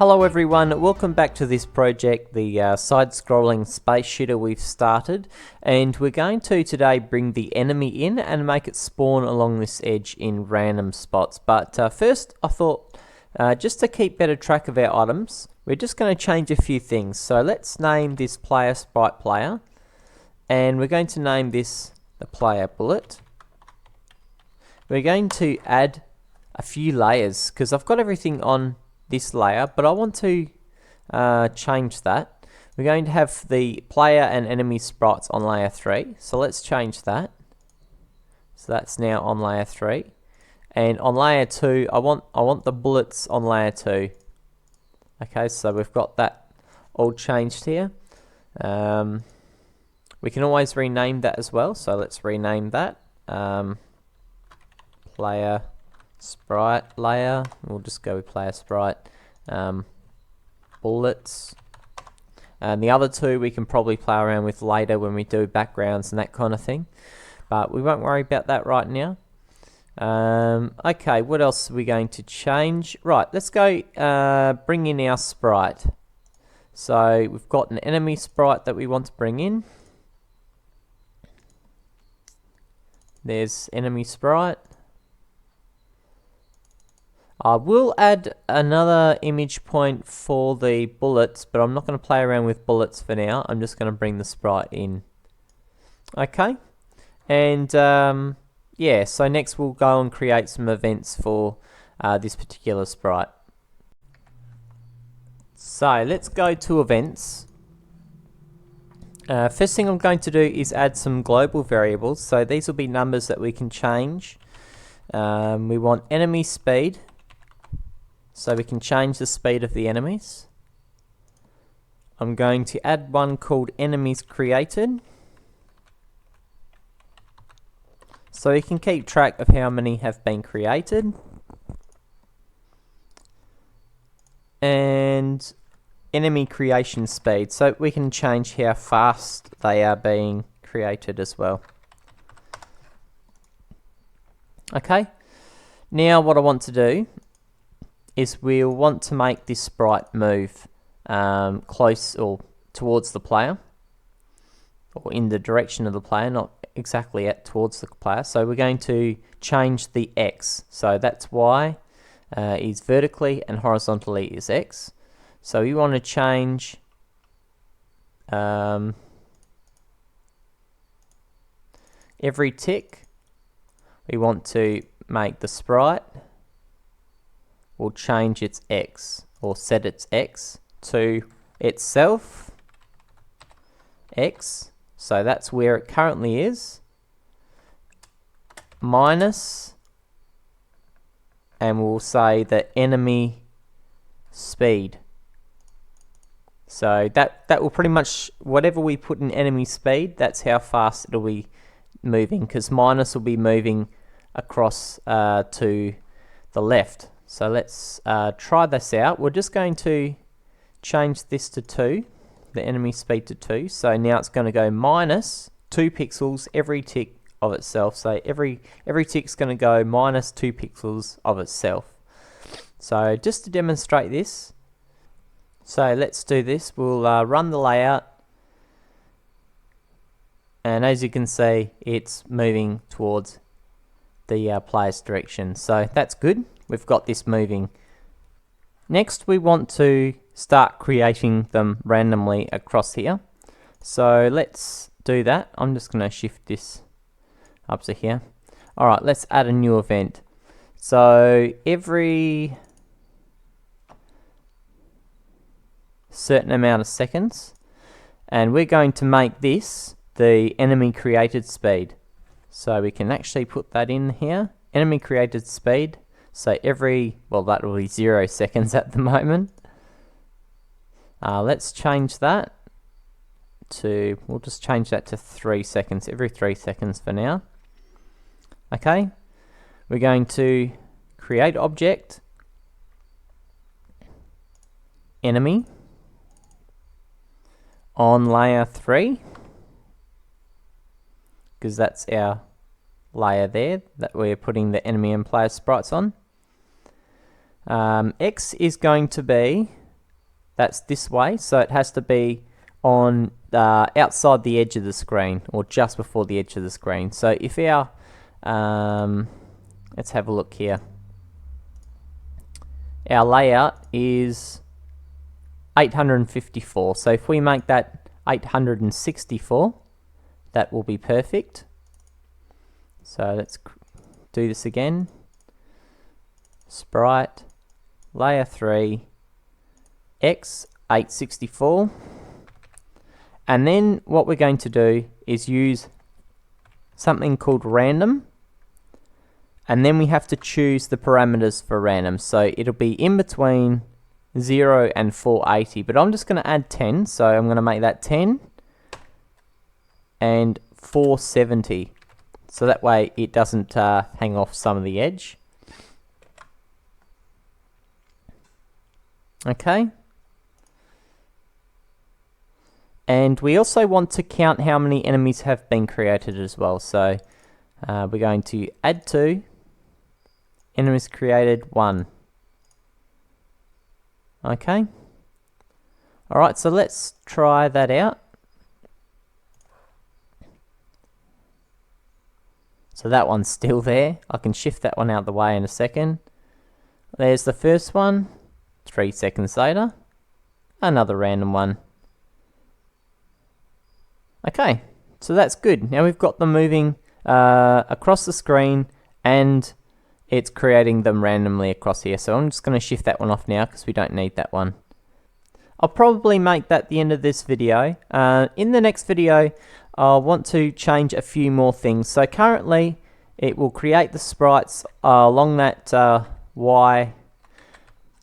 Hello everyone, welcome back to this project, the side-scrolling space shooter we've started, and we're going to today bring the enemy in and make it spawn along this edge in random spots. But first I thought, just to keep better track of our items, we're just going to change a few things. So let's name this player Sprite player, and we're going to name this the player bullet. We're going to add a few layers, because I've got everything on this layer, but I want to change that. We're going to have the player and enemy sprites on layer 3, so let's change that. So that's now on layer 3, and on layer 2 I want the bullets on layer 2. Okay, so we've got that all changed here. We can always rename that as well, so let's rename that player Sprite layer. We'll just go with player Sprite bullets, and the other two we can probably play around with later when we do backgrounds and that kind of thing, but we won't worry about that right now. Okay, what else are we going to change? Right, let's go bring in our sprite. So we've got an enemy sprite that we want to bring in. There's enemy sprite. I will add another image point for the bullets, but I'm not going to play around with bullets for now. I'm just going to bring the sprite in. Okay, and yeah, so next we'll go and create some events for this particular sprite. So let's go to events. First thing I'm going to do is add some global variables. So these will be numbers that we can change. We want enemy speed, so we can change the speed of the enemies. I'm going to add one called enemies created, so we can keep track of how many have been created. And enemy creation speed, so we can change how fast they are being created as well. Okay, now what I want to do is we'll want to make this sprite move close or towards the player, or in the direction of the player, not exactly towards the player. So we're going to change the X, so that's Y is vertically and horizontally is X. So we want to change every tick. We want to make the sprite, we'll change its X, or set its X to itself X, so that's where it currently is, minus, and we'll say the enemy speed. So that will pretty much, whatever we put in enemy speed, that's how fast it'll be moving, because minus will be moving across to the left. So let's try this out. We're just going to change this to 2, the enemy speed to 2. So now it's going to go minus 2 pixels every tick of itself. So every tick's going to go minus 2 pixels of itself. So just to demonstrate this, so let's do this. We'll run the layout, and as you can see, it's moving towards the player's direction. So that's good. We've got this moving. Next, we want to start creating them randomly across here. So let's do that. I'm just going to shift this up to here. Alright, let's add a new event. So every certain amount of seconds, and we're going to make this the enemy created speed. So we can actually put that in here, enemy created speed. So every, well, that will be 0 seconds at the moment. Let's change that to, we'll just change that to 3 seconds, every 3 seconds for now. Okay, we're going to create object, enemy, on layer 3, because that's our layer there that we're putting the enemy and player sprites on. X is going to be that's this way, so it has to be on outside the edge of the screen, or just before the edge of the screen. So if our let's have a look here. Our layout is 854, so if we make that 864, that will be perfect. So let's do this again. Sprite, layer 3, X 864. And then what we're going to do is use something called random. And then we have to choose the parameters for random. So it'll be in between 0 and 480. But I'm just going to add 10. So I'm going to make that 10 and 470. So that way it doesn't hang off some of the edge. Okay. And we also want to count how many enemies have been created as well. So we're going to add 2. Enemies created 1. Okay. Alright, so let's try that out. So that one's still there. I can shift that one out of the way in a second. There's the first one. 3 seconds later, another random one. Okay, so that's good. Now we've got them moving across the screen, and it's creating them randomly across here. So I'm just going to shift that one off now because we don't need that one. I'll probably make that the end of this video. In the next video, I'll want to change a few more things. So currently, it will create the sprites along that Y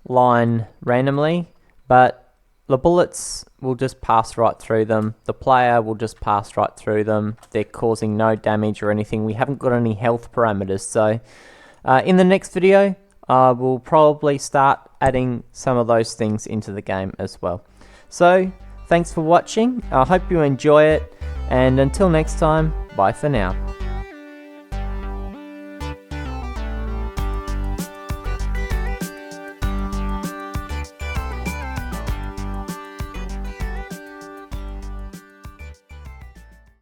line randomly, but the bullets will just pass right through them. The player will just pass right through them. They're causing no damage or anything. We haven't got any health parameters. So in the next video, we'll probably start adding some of those things into the game as well. So thanks for watching. I hope you enjoy it. And until next time, bye for now.